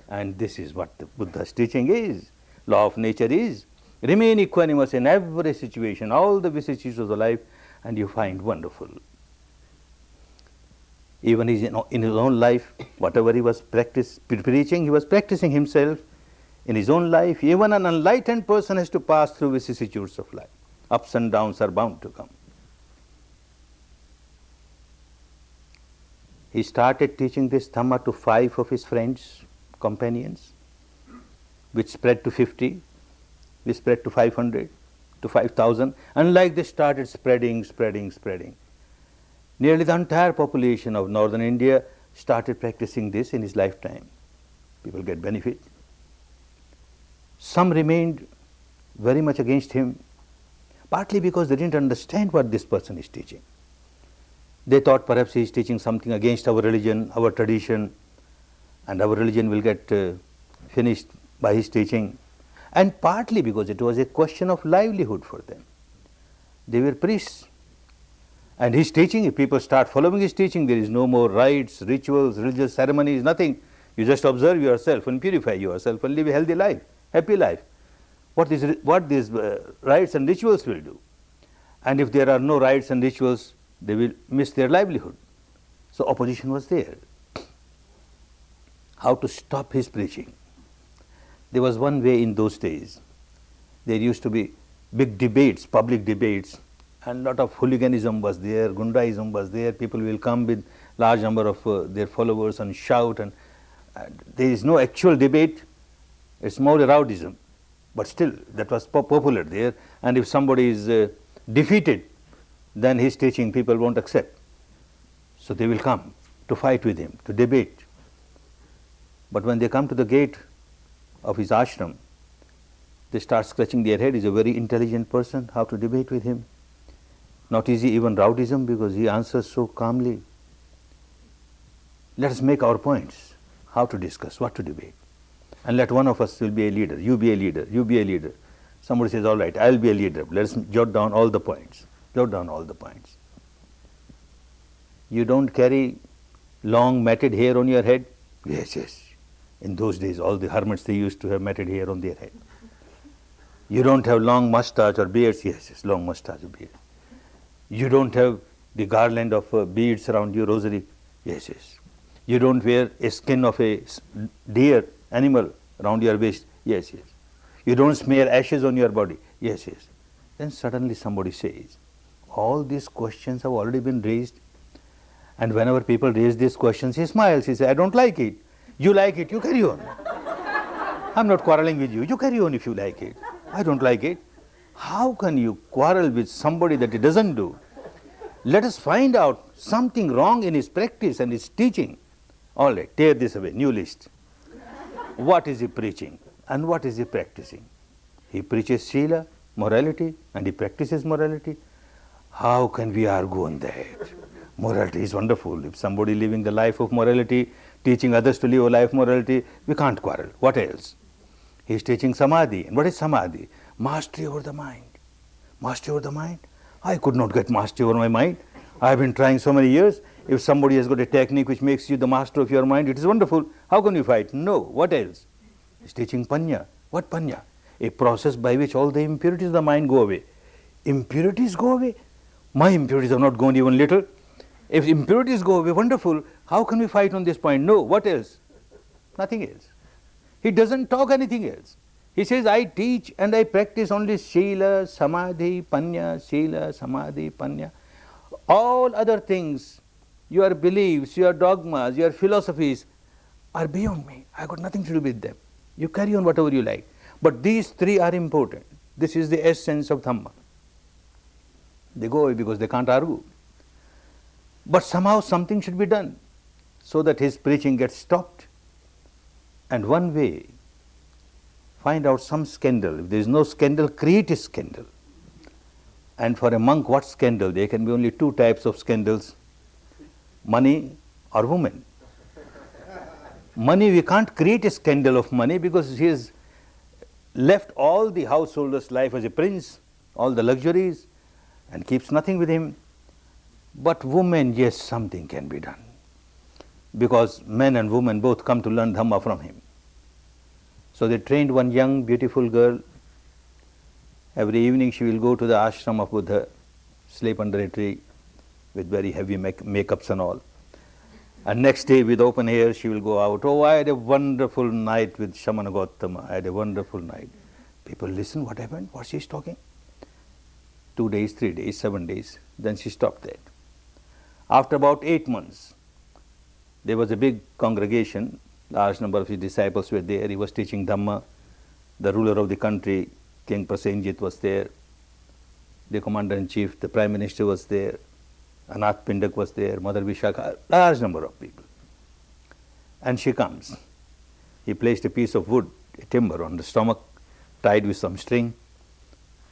And this is what the Buddha's teaching is. Law of nature is. Remain equanimous in every situation, all the vicissitudes of the life, and you find wonderful. Even in his own life, whatever he was preaching, he was practicing himself. In his own life, even an enlightened person has to pass through vicissitudes of life. Ups and downs are bound to come. He started teaching this Dhamma to 5 of his friends, companions. which spread to 50, which spread to 500, to 5,000, and like this started spreading. Nearly the entire population of northern India started practicing this in his lifetime. People get benefit. Some remained very much against him, partly because they didn't understand what this person is teaching. They thought perhaps he is teaching something against our religion, our tradition, and our religion will get finished by his teaching, and partly because it was a question of livelihood for them. They were priests, and his teaching, if people start following his teaching, there is no more rites, rituals, religious ceremonies, nothing. You just observe yourself and purify yourself and live a healthy life, happy life. What these rites and rituals will do. And if there are no rites and rituals, they will miss their livelihood. So opposition was there. How to stop his preaching? There was one way in those days. There used to be big debates, public debates, and lot of hooliganism was there, Gundaism was there. People will come with large number of their followers and shout, and there is no actual debate. It's more a rowdyism. But still, that was popular there. And if somebody is defeated, then his teaching people won't accept. So they will come to fight with him, to debate. But when they come to the gate of his ashram, they start scratching their head. He's a very intelligent person. How to debate with him? Not easy, even rowdyism, because he answers so calmly. Let us make our points. How to discuss, what to debate. And let one of us will be a leader. You be a leader, you be a leader. Somebody says, all right, I'll be a leader. Let us jot down all the points. Jot down all the points. You don't carry long matted hair on your head? Yes, yes. In those days, all the hermits, they used to have matted hair on their head. You don't have long mustache or beards? Yes, yes, long mustache or beard. You don't have the garland of beads around your rosary? Yes, yes. You don't wear a skin of a deer, animal around your waist? Yes, yes. You don't smear ashes on your body? Yes, yes. Then suddenly somebody says, all these questions have already been raised. And whenever people raise these questions, he smiles. He says, I don't like it. You like it, you carry on. I'm not quarreling with you. You carry on if you like it. I don't like it. How can you quarrel with somebody that he doesn't do? Let us find out something wrong in his practice and his teaching. All right, tear this away, new list. What is he preaching and what is he practicing? He preaches Sila, morality, and he practices morality. How can we argue on that? Morality is wonderful. If somebody living the life of morality, teaching others to live a life of morality, we can't quarrel. What else? He is teaching Samadhi. And what is Samadhi? Mastery over the mind. Mastery over the mind? I could not get mastery over my mind. I have been trying so many years. If somebody has got a technique which makes you the master of your mind, it is wonderful. How can you fight? No. What else? He is teaching Panya. What Panya? A process by which all the impurities of the mind go away. Impurities go away? My impurities have not gone even little. If impurities go away, wonderful. How can we fight on this point? No. What else? Nothing else. He doesn't talk anything else. He says, I teach and I practice only Sila, Samadhi, Panya, Sila, Samadhi, Panya. All other things, your beliefs, your dogmas, your philosophies are beyond me. I got nothing to do with them. You carry on whatever you like. But these three are important. This is the essence of Dhamma. They go away because they can't argue. But somehow something should be done so that his preaching gets stopped. And one way, find out some scandal. If there is no scandal, create a scandal. And for a monk, what scandal? There can be only two types of scandals: money or woman. Money, we can't create a scandal of money because he has left all the householder's life as a prince, all the luxuries, and keeps nothing with him. But women, yes, something can be done, because men and women both come to learn Dhamma from him. So they trained one young, beautiful girl. Every evening she will go to the ashram of Buddha, sleep under a tree with very heavy makeups and all. And next day with open hair she will go out. Oh, I had a wonderful night with Shamana Gautama. I had a wonderful night. People listen, what happened? What she is talking? 2 days, 3 days, 7 days. Then she stopped that. After about 8 months, there was a big congregation. Large number of his disciples were there. He was teaching Dhamma. The ruler of the country, King Prasenjit, was there. The commander-in-chief, the prime minister was there. Anath Pindak was there, Mother Vishakha, large number of people. And she comes. He placed a piece of wood, a timber, on the stomach, tied with some string,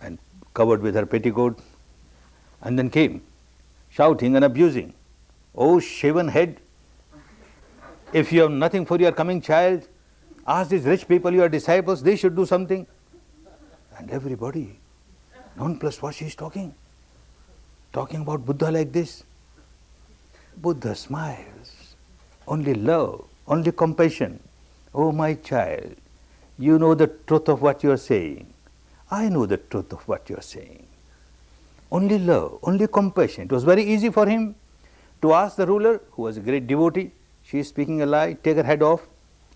and covered with her petticoat, and then came, shouting and abusing. Oh, shaven head, if you have nothing for your coming child, ask these rich people, your disciples, they should do something. And everybody, nonplussed what she is talking about Buddha like this. Buddha smiles, only love, only compassion. Oh, my child, you know the truth of what you are saying. I know the truth of what you are saying. Only love, only compassion. It was very easy for him to ask the ruler, who was a great devotee, she is speaking a lie, take her head off.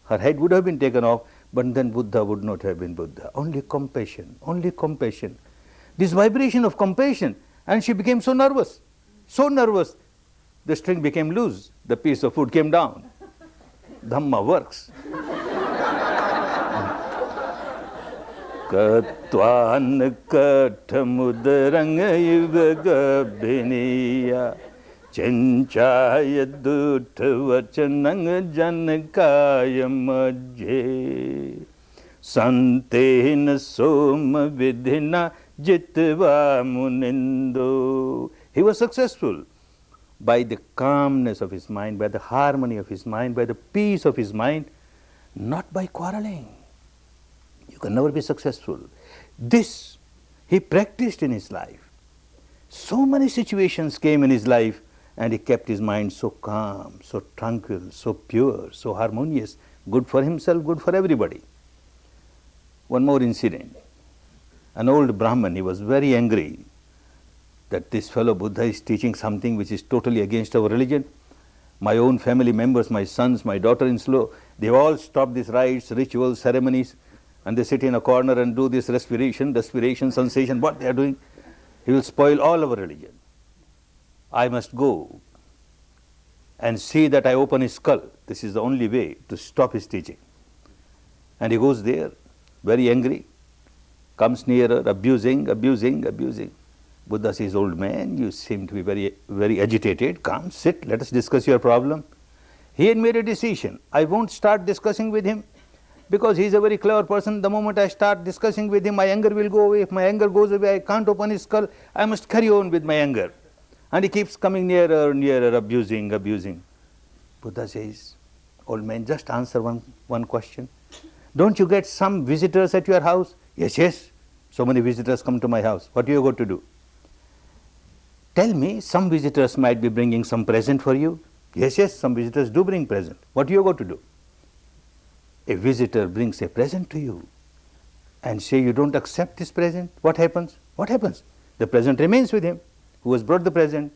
Her head would have been taken off, but then Buddha would not have been Buddha. Only compassion, only compassion. This vibration of compassion, and she became so nervous, the string became loose, the piece of wood came down. Dhamma works. Katvan kathamudarang ivagabhiniya Chenchaya dutavachanang janakaya majhe Santena soma vidhina jitva munindo. He was successful by the calmness of his mind, by the harmony of his mind, by the peace of his mind, not by quarreling. You can never be successful. This he practiced in his life. So many situations came in his life, and he kept his mind so calm, so tranquil, so pure, so harmonious, good for himself, good for everybody. One more incident. An old Brahman, he was very angry that this fellow Buddha is teaching something which is totally against our religion. My own family members, my sons, my daughter-in-law, they all stop these rites, rituals, ceremonies, and they sit in a corner and do this respiration, sensation, what they are doing. He will spoil all our religion. I must go and see that I open his skull. This is the only way to stop his teaching. And he goes there, very angry, comes nearer, abusing. Buddha says, old man, you seem to be very, very agitated. Come, sit, let us discuss your problem. He had made a decision. I won't start discussing with him because he is a very clever person. The moment I start discussing with him, my anger will go away. If my anger goes away, I can't open his skull. I must carry on with my anger. And he keeps coming nearer, abusing. Buddha says, old man, just answer one question. Don't you get some visitors at your house? Yes. So many visitors come to my house. What are you going to do? Tell me, some visitors might be bringing some present for you. Yes, some visitors do bring present. What are you going to do? A visitor brings a present to you and say you don't accept this present. What happens? The present remains with him who has brought the present.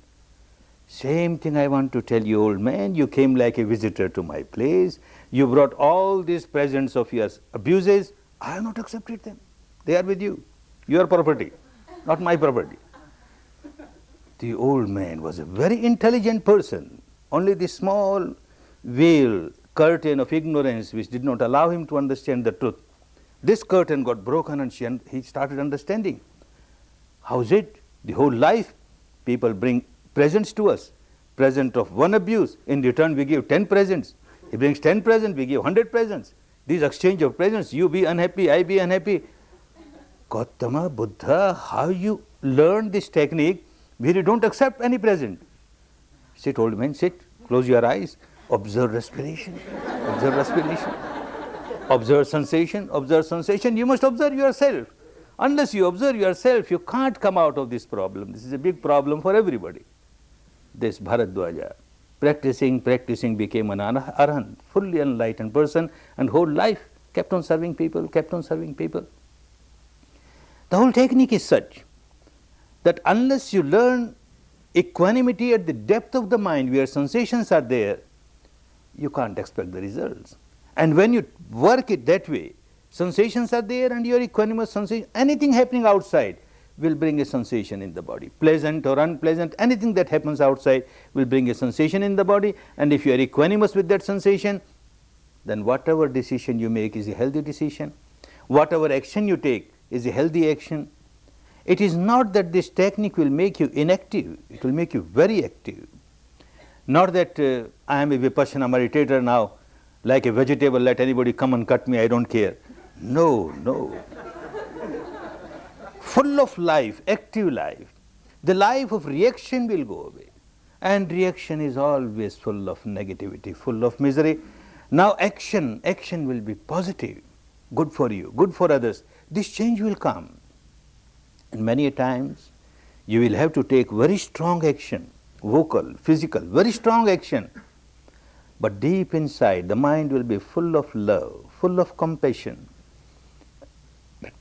Same thing I want to tell you, old man. You came like a visitor to my place. You brought all these presents of your abuses. I have not accepted them. They are with you. Your property, not my property. The old man was a very intelligent person. Only the small veil, curtain of ignorance which did not allow him to understand the truth. This curtain got broken and he started understanding. How is it? The whole life people bring presents to us. Present of one abuse. In return we give 10 presents. He brings 10 presents, we give 100 presents. This exchange of presents, you be unhappy, I be unhappy. Gautama, Buddha, how you learned this technique where you don't accept any present? Sit, old man, sit. Close your eyes. Observe respiration. Observe sensation. You must observe yourself. Unless you observe yourself, you can't come out of this problem. This is a big problem for everybody. This Bharadwaja, practicing, became an arahant, fully enlightened person, and whole life kept on serving people. The whole technique is such that unless you learn equanimity at the depth of the mind where sensations are there, you can't expect the results. And when you work it that way, sensations are there and your equanimous sensation, anything happening outside will bring a sensation in the body. Pleasant or unpleasant, anything that happens outside will bring a sensation in the body, and if you are equanimous with that sensation, then whatever decision you make is a healthy decision. whatever action you take is a healthy action. It is not that this technique will make you inactive, it will make you very active. Not that I am a Vipassana meditator now, like a vegetable, let anybody come and cut me, I don't care. No, no. Full of life, active life. The life of reaction will go away. And reaction is always full of negativity, full of misery. Now action will be positive, good for you, good for others. This change will come. And many a times you will have to take very strong action, vocal, physical, very strong action. But deep inside the mind will be full of love, full of compassion.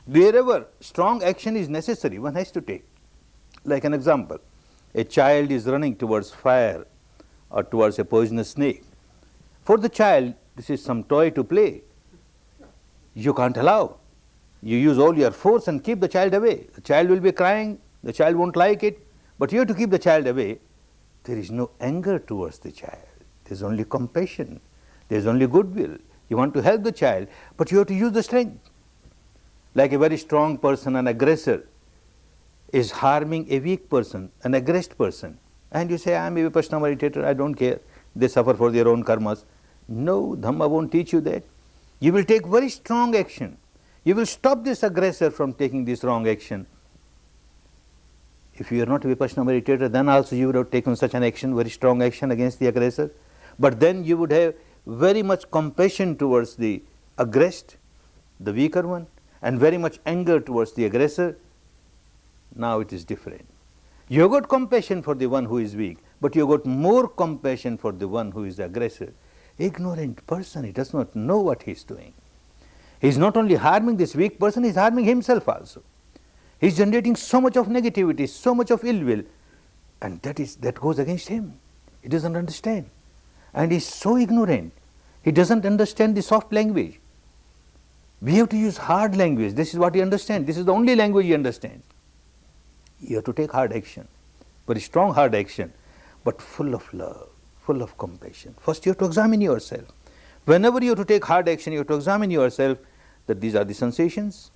Wherever strong action is necessary, one has to take. Like an example, a child is running towards fire or towards a poisonous snake. For the child, this is some toy to play. You can't allow. You use all your force and keep the child away. The child will be crying, the child won't like it, but you have to keep the child away. There is no anger towards the child. There is only compassion. There is only goodwill. You want to help the child, but you have to use the strength. Like a very strong person, an aggressor, is harming a weak person, an aggressed person. And you say, I am a Vipassana meditator, I don't care. They suffer for their own karmas. No, Dhamma won't teach you that. You will take very strong action. You will stop this aggressor from taking this wrong action. If you are not a Vipassana meditator, then also you would have taken such an action, very strong action against the aggressor. But then you would have very much compassion towards the aggressed, the weaker one, and very much anger towards the aggressor. Now it is different. You have got compassion for the one who is weak, but you have got more compassion for the one who is the aggressor. Ignorant person, he does not know what he is doing. He is not only harming this weak person, he is harming himself also. He is generating so much of negativity, so much of ill will, and that goes against him. He doesn't understand. And he is so ignorant. He doesn't understand the soft language. We have to use hard language. This is what he understands. This is the only language he understands. You have to take hard action, very strong hard action, but full of love, full of compassion. First you have to examine yourself. Whenever you have to take hard action, you have to examine yourself that these are the sensations,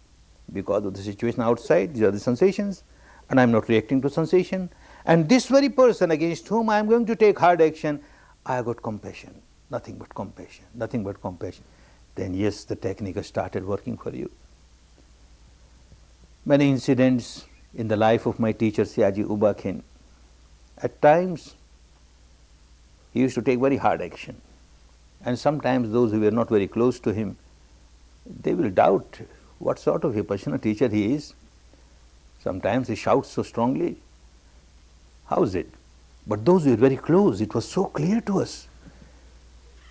because of the situation outside, these are the sensations, and I am not reacting to sensation. And this very person against whom I am going to take hard action, I have got compassion, nothing but compassion, nothing but compassion. Then yes, the technique has started working for you. Many incidents in the life of my teacher Siaji Ubakhin. At times, he used to take very hard action. And sometimes those who were not very close to him, they will doubt what sort of Vipassana teacher he is. Sometimes he shouts so strongly. How is it? But those who were very close, it was so clear to us.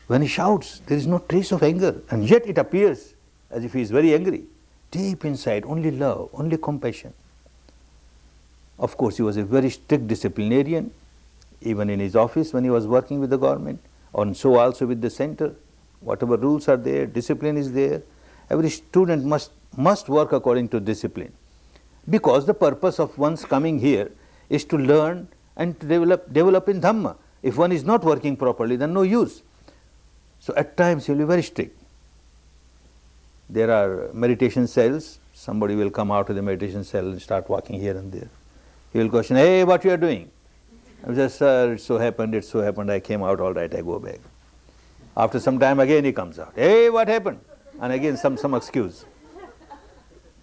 When he shouts, there is no trace of anger, and yet it appears as if he is very angry. Deep inside, only love, only compassion. Of course, he was a very strict disciplinarian, even in his office when he was working with the government, and so also with the center. Whatever rules are there, discipline is there. Every student must work according to discipline, because the purpose of one's coming here is to learn and to develop in Dhamma. If one is not working properly, then no use. So at times he will be very strict. There are meditation cells. Somebody will come out of the meditation cell and start walking here and there. He will question, hey, what you are doing? I will say, sir, it so happened, I came out, all right, I go back. After some time again he comes out, hey, what happened? And again some excuse.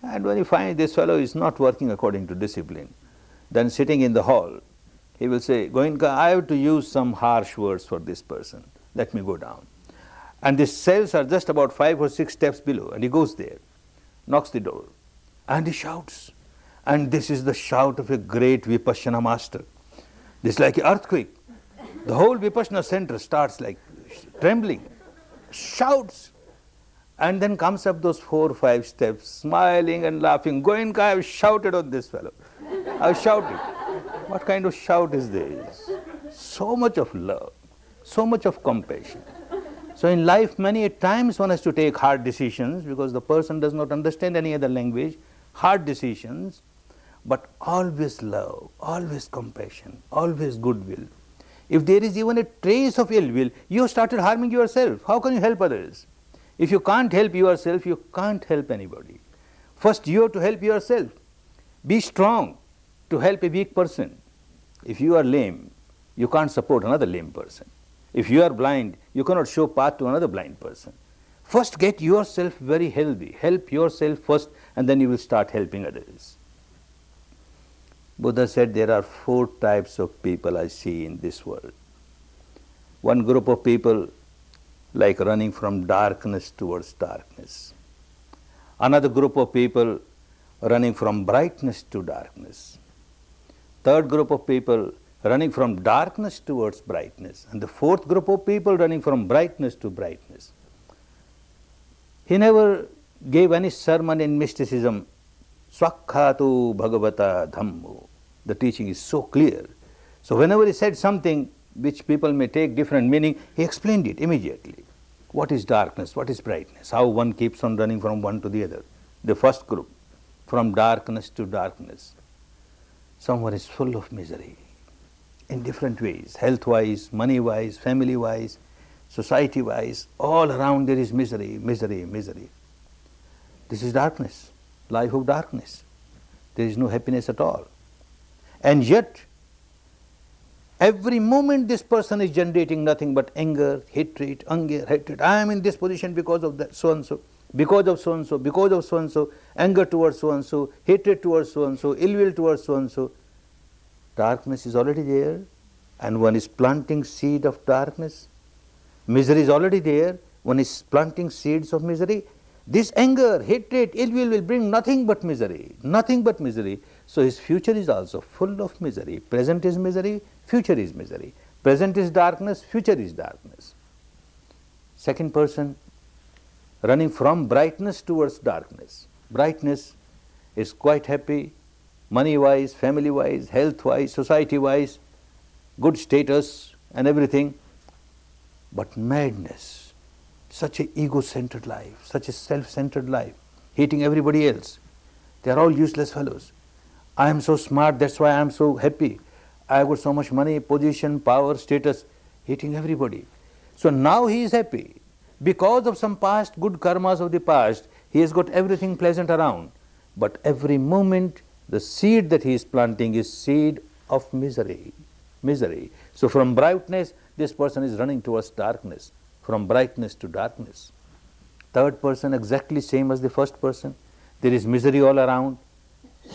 And when you find this fellow is not working according to discipline, then sitting in the hall, he will say, Goenka, I have to use some harsh words for this person. Let me go down. And the cells are just about 5 or 6 steps below, and he goes there, knocks the door, and he shouts. And this is the shout of a great Vipassana master. This is like an earthquake. The whole Vipassana center starts like trembling, shouts, and then comes up those 4 or 5 steps, smiling and laughing. Goenka, I have shouted on this fellow. I have shouted. What kind of shout is this? So much of love, so much of compassion. So in life, many times one has to take hard decisions because the person does not understand any other language, hard decisions, but always love, always compassion, always goodwill. If there is even a trace of ill will, you have started harming yourself. How can you help others? If you can't help yourself, you can't help anybody. First you have to help yourself. Be strong to help a weak person. If you are lame, you can't support another lame person. If you are blind, you cannot show path to another blind person. First get yourself very healthy. Help yourself first, and then you will start helping others. Buddha said there are 4 types of people I see in this world. One group of people like running from darkness towards darkness. Another group of people running from brightness to darkness. Third group of people running from darkness towards brightness. And the fourth group of people running from brightness to brightness. He never gave any sermon in mysticism. Swakhatu Bhagavata Dhammo. The teaching is so clear. So whenever he said something which people may take different meaning, he explained it immediately. What is darkness? What is brightness? How one keeps on running from one to the other. The first group, from darkness to darkness. Someone is full of misery in different ways, health-wise, money-wise, family-wise, society-wise. All around there is misery, misery, misery. This is darkness, life of darkness. There is no happiness at all. And yet, every moment this person is generating nothing but anger, hatred, anger, hatred. I am in this position because of that so-and-so, because of so-and-so, because of so-and-so, anger towards so-and-so, hatred towards so-and-so, ill will towards so-and-so. Darkness is already there, and one is planting seed of darkness. Misery is already there, one is planting seeds of misery. This anger, hatred, ill will bring nothing but misery, nothing but misery. So his future is also full of misery. Present is misery, future is misery. Present is darkness, future is darkness. Second person, running from brightness towards darkness. Brightness is quite happy, money-wise, family-wise, health-wise, society-wise, good status and everything. But madness, such an ego-centered life, such a self-centered life, hating everybody else. They are all useless fellows. I am so smart, that's why I am so happy. I have got so much money, position, power, status, hating everybody. So now he is happy. Because of some past good karmas of the past, he has got everything pleasant around. But every moment, the seed that he is planting is seed of misery. Misery. So from brightness, this person is running towards darkness. From brightness to darkness. Third person, exactly same as the first person. There is misery all around,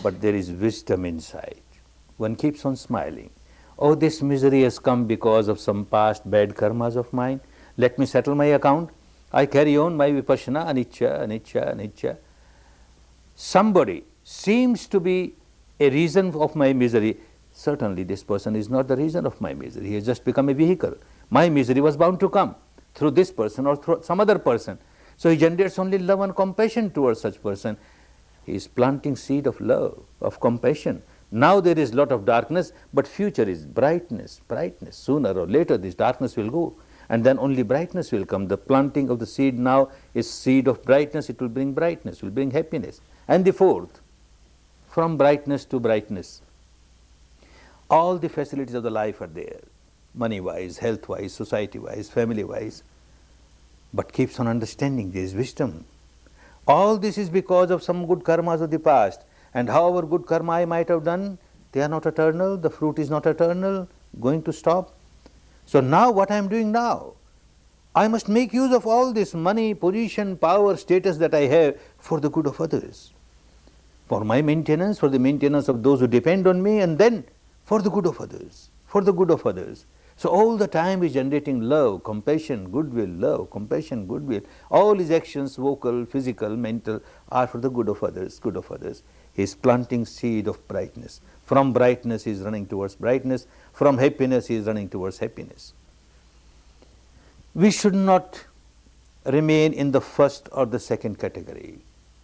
but there is wisdom inside. One keeps on smiling. Oh, this misery has come because of some past bad karmas of mine. Let me settle my account. I carry on my Vipassana, anicca, anicca, anicca. Somebody seems to be a reason of my misery. Certainly this person is not the reason of my misery. He has just become a vehicle. My misery was bound to come through this person or through some other person. So he generates only love and compassion towards such person. He is planting seed of love, of compassion. Now there is lot of darkness, but future is brightness, brightness. Sooner or later this darkness will go, and then only brightness will come. The planting of the seed now is seed of brightness. It will bring brightness, will bring happiness. And the fourth, from brightness to brightness. All the facilities of the life are there, money-wise, health-wise, society-wise, family-wise, but keeps on understanding there is wisdom. All this is because of some good karmas of the past. And however good karma I might have done, they are not eternal, the fruit is not eternal, going to stop. So now what I am doing now? I must make use of all this money, position, power, status that I have for the good of others. For my maintenance, for the maintenance of those who depend on me, and then for the good of others, for the good of others. So all the time he is generating love, compassion, goodwill, love, compassion, goodwill. All his actions, vocal, physical, mental, are for the good of others, good of others. He is planting seed of brightness. From brightness he is running towards brightness. From happiness he is running towards happiness. We should not remain in the first or the second category.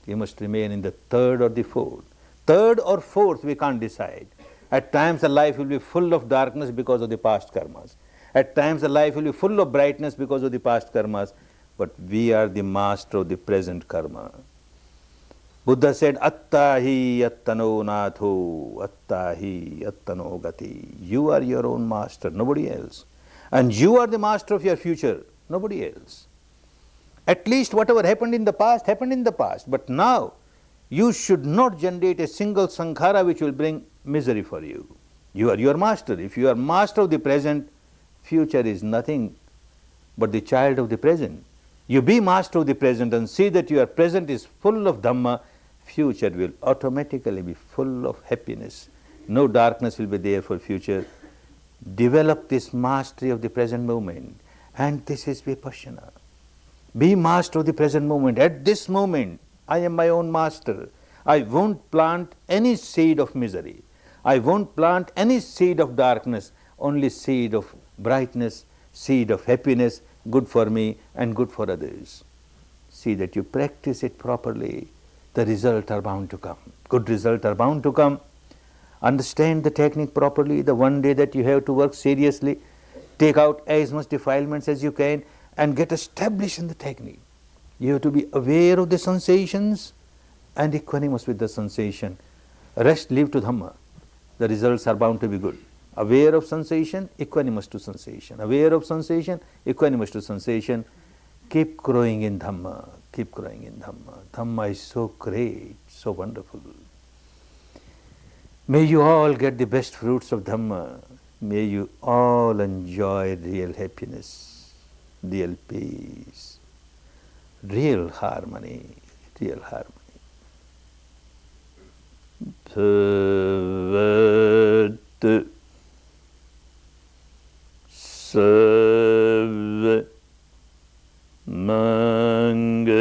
We must remain in the third or the fourth. Third or fourth we can't decide. At times the life will be full of darkness because of the past karmas. At times the life will be full of brightness because of the past karmas. But we are the master of the present karma. Buddha said, Attahi attano natho, attahi attano gati. You are your own master, nobody else. And you are the master of your future, nobody else. At least whatever happened in the past, happened in the past. But now, you should not generate a single sankhara which will bring misery for you. You are your master. If you are master of the present, future is nothing but the child of the present. You be master of the present and see that your present is full of Dhamma, future will automatically be full of happiness. No darkness will be there for future. Develop this mastery of the present moment, and this is Vipassana. Be master of the present moment. At this moment, I am my own master. I won't plant any seed of misery. I won't plant any seed of darkness, only seed of brightness, seed of happiness, good for me and good for others. See that you practice it properly. The results are bound to come. Good results are bound to come. Understand the technique properly. The one day that you have to work seriously, take out as much defilements as you can and get established in the technique. You have to be aware of the sensations and equanimous with the sensation. Rest leave to Dhamma. The results are bound to be good. Aware of sensation, equanimous to sensation. Aware of sensation, equanimous to sensation. Keep growing in Dhamma. Keep growing in Dhamma. Dhamma is so great, so wonderful. May you all get the best fruits of Dhamma. May you all enjoy real happiness, real peace, real harmony, real harmony. Bhavat Sarva Mangalam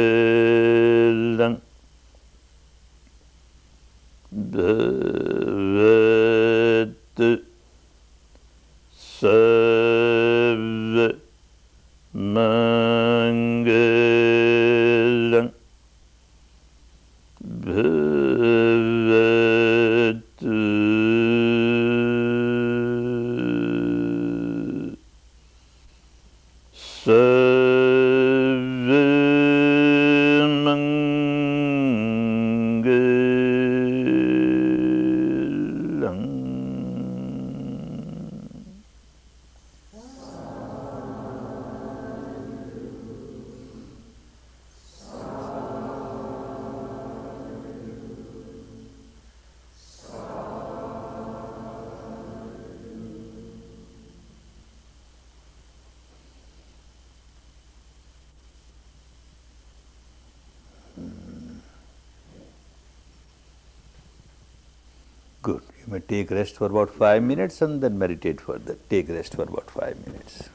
Bhavat Sarva Mangalam Bhavat Sarva Mangalam. Good. You may take rest for about 5 minutes and then meditate further. Take rest for about 5 minutes.